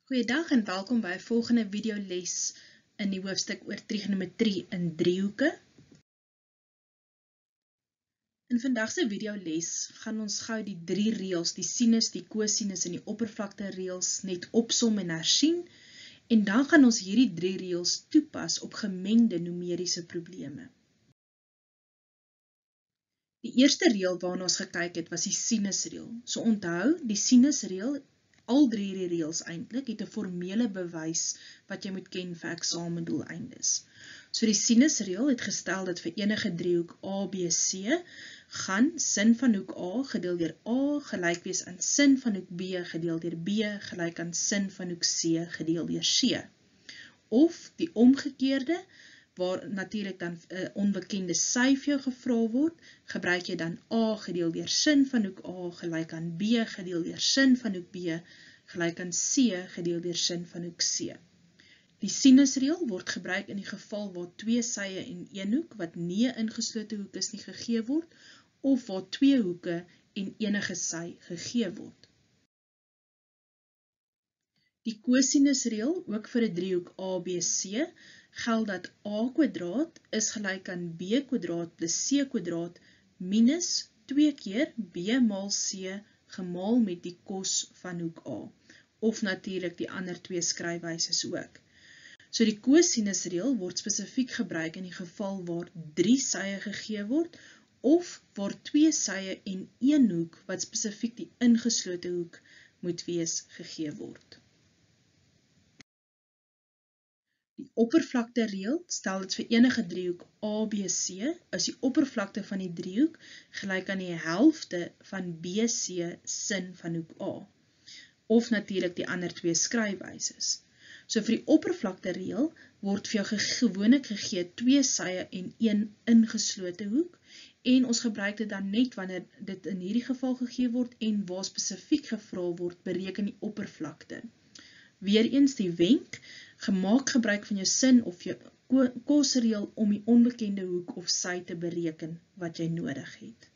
Goeiedag en welkom by 'n volgende videoles in die hoofstuk oor trigonometrie in driehoeke. In vandag se videoles gaan ons gou die drie reëls, die sinus, die kosinus en die oppervlakte reëls net opsom en hersien en dan gaan ons hierdie drie reëls toepas op gemengde numeriese probleme. Die eerste reël waarna ons gekyk het was die sinusreël. So onthou, die sinusreël, al drie hierdie reëls eintlik het 'n formele bewys wat jy moet ken vir eksamedoeleindes. So die sinusreël het gestel dat vir enige driehoek ABC gaan sin van hoek A gedeel deur A gelyk wees aan sin van hoek B gedeel deur B gelyk aan sin van hoek C gedeel deur C. Of die omgekeerde, waar natuurlik dan 'n onbekende sy vir jou gevra word, gebruik jy dan A gedeel deur sin van hoek A gelyk aan B gedeel deur sin van hoek B gelyk aan C gedeel deur sin van hoek C. Die sinusreël word gebruik in die geval waar twee sye en een hoek wat nie 'n ingeslote hoek is nie gegee word, of waar twee hoeke en enige sy gegee word. Die kosinusreël, ook vir 'n driehoek ABC, geld dat a² is gelyk aan b² plus c² minus 2 keer b maal c gemaal met die kos van hoek A, of natuurlik die ander twee skryfwyses ook. So die kosinusreël word spesifiek gebruik in die geval waar 3 sye gegee word, of waar twee sye en een hoek wat spesifiek die ingeslote hoek moet wees gegee word. Die oppervlakte reël stel dat vir enige driehoek ABC is die oppervlakte van die driehoek gelyk aan die helfte van BC sin van hoek A, of natuurlik die ander twee skryfwyses. So vir die oppervlakte reël word vir jou gewoonlik gegee twee sye en een ingeslote hoek, en ons gebruik dit dan net wanneer dit in hierdie geval gegee word en waar spesifiek gevra word bereken die oppervlakte. Weereens die wenk, gemaak gebruik van jou sin of jou kosreël om die onbekende hoek of sy te bereken wat jy nodig het.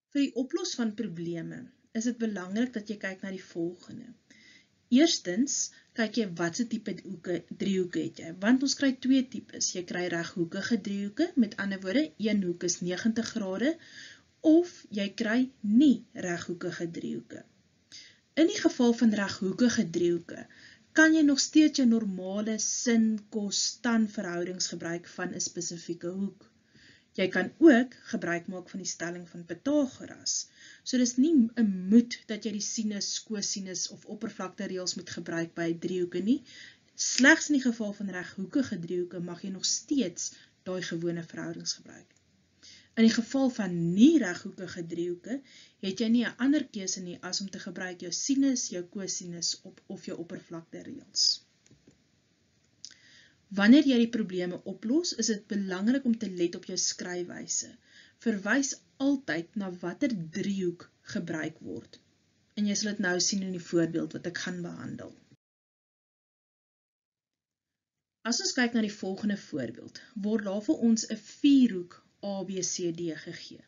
Vir die oplos van probleme is dit belangrik dat jy kyk na die volgende. Eerstens, kyk jy watse tipe driehoeke het jy, want ons kry twee tipes. Jy kry reghoekige driehoeke, met ander woorde, een hoek is 90 grade, of jy kry nie reghoekige driehoeke. In die geval van reghoekige driehoeke, kan jy nog steeds jou normale sin-kos-tan verhoudings gebruik van 'n spesifieke hoek. Jy kan ook gebruik maak van die stelling van Pythagoras. So dis nie 'n moet dat jy die sinus, kosinus of oppervlakte reëls moet gebruik by driehoeke nie. Slegs in die geval van reghoekige driehoeke mag jy nog steeds daai gewone verhoudings gebruik. In die geval van nie reghoekige driehoeke, het jy nie 'n ander keuse nie as om te gebruik jou sinus, jou kosinus of jou oppervlakte reëls. Wanneer jy die probleme oplos, is dit belangrik om te let op jou skryfwyse. Verwys altyd na watter driehoek gebruik word. En jy sal dit nou sien in die voorbeeld wat ek gaan behandel. As ons kyk na die volgende voorbeeld, word daar vir ons 'n vierhoek ABCD gegee.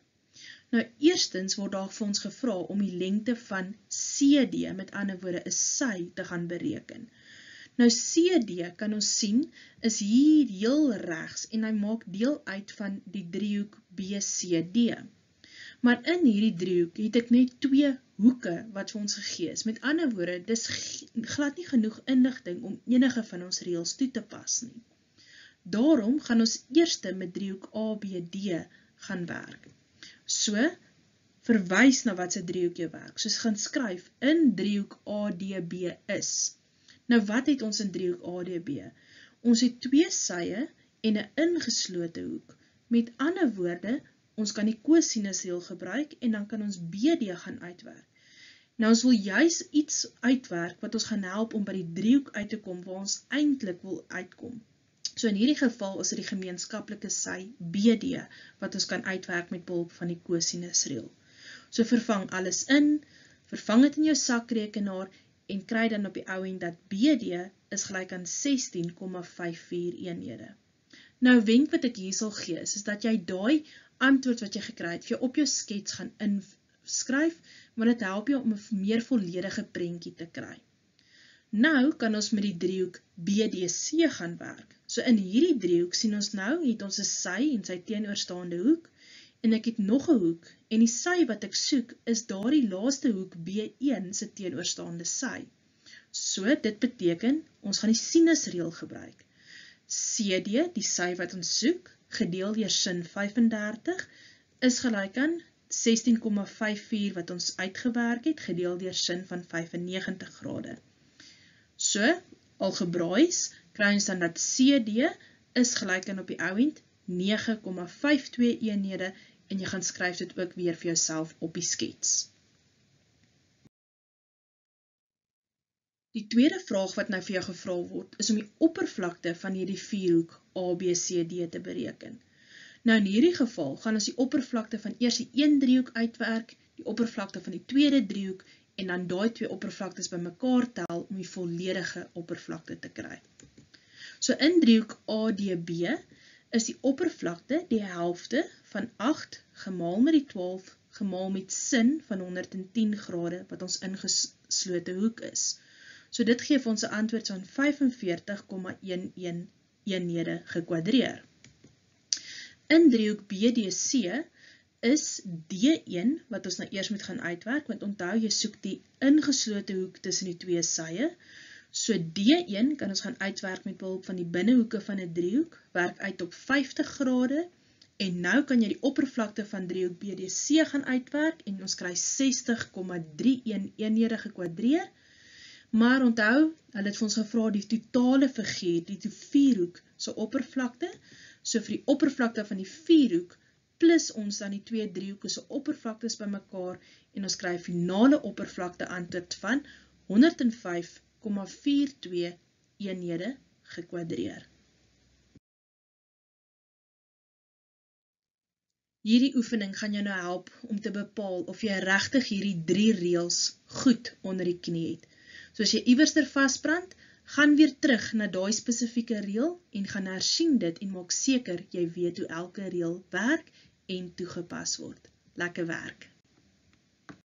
Nou eerstens word daar vir ons gevra om die lengte van CD, met ander woorde 'n sy, te gaan bereken. Nou CD kan ons sien is hier heel regs en hy maak deel uit van die driehoek BCD. Maar in hierdie driehoek het ek net twee hoeke wat vir ons gegee is. Met ander woorde, dis glad nie genoeg inligting om enige van ons reëls toe te pas nie. Daarom gaan ons eers met driehoek ABD gaan werk. So, verwys na wat se driehoek jy werk. So, gaan skryf in driehoek ADB is. Nou wat het ons in driehoek ADB? Ons het twee sye en 'n ingeslote hoek. Met ander woorde, ons kan die kosinusreël gebruik en dan kan ons BD gaan uitwerk. Nou ons wil juis iets uitwerk wat ons gaan help om by die driehoek uit te kom waar ons eintlik wil uitkom. So in hierdie geval is dit die gemeenskaplike sy BD wat ons kan uitwerk met behulp van die kosinusreël. So vervang alles in, vervang dit in jou sakrekenaar en kry dan op die ou end dat BD is gelyk aan 16,54 eenhede. Nou wenk wat ek hier sal gee is dat jy daai antwoord wat jy gekry het vir jou op jou skets gaan skryf, want dit help jou om 'n meer volledige prentjie te kry. Nou kan ons met die driehoek BDC gaan werk. So in hierdie driehoek sien ons nou, het ons 'n sy en sy teenoorstaande hoek, en ek het nog 'n hoek, en die sy wat ek soek, is daardie laaste hoek B1 se teenoorstaande sy. So, dit beteken, ons gaan die sinusreël gebruik. CD, die sy wat ons soek, gedeel deur sin 35, is gelyk aan 16,54 wat ons uitgewerk het, gedeel deur sin van 95 grade. So, algebraïs, kry ons dan dat CD is gelyk aan op die ou end 9,52 eenhede, en jy gaan skryf dit ook weer vir jouself op die skets. Die tweede vraag wat nou vir jou gevra word, is om die oppervlakte van hierdie vierhoek ABCD te bereken. Nou in hierdie geval gaan ons die oppervlakte van eers die een driehoek uitwerk, die oppervlakte van die tweede driehoek, en dan daai twee oppervlaktes bymekaar tel om die volledige oppervlakte te kry. So in driehoek ADB is die oppervlakte die helfte van 8 gemaal met die 12 gemaal met sin van 110 grade wat ons ingeslote hoek is. So dit gee vir ons 'n antwoord van 45,11 eenhede gekwadreer. In driehoek BDC is D1 wat ons nou eers moet gaan uitwerk, want onthou jy soek die ingeslote hoek tussen die twee sye. So D1 kan ons gaan uitwerk met behulp van die binnehoeke van 'n driehoek, werk uit op 50 grade, en nou kan jy die oppervlakte van driehoek BDC gaan uitwerk, en ons kry 60,31 eenhede gekwadreer, maar onthou, hulle het vir ons gevra die totale figuur, die vierhoek, so oppervlakte, so vir die oppervlakte van die vierhoek, plus ons dan die twee driehoeke se oppervlaktes bymekaar, en ons kry 'n finale oppervlakte antwoord van 105,42 eenhede gekwadreer. Hierdie oefening gaan jou nou help om te bepaal of jy regtig hierdie 3 reëls goed onder die knie het. So as jy iewerster vasbrand, gaan weer terug na daai spesifieke reël en gaan hersien dit en maak seker jy weet hoe elke reël werk en toegepas word. Lekker werk!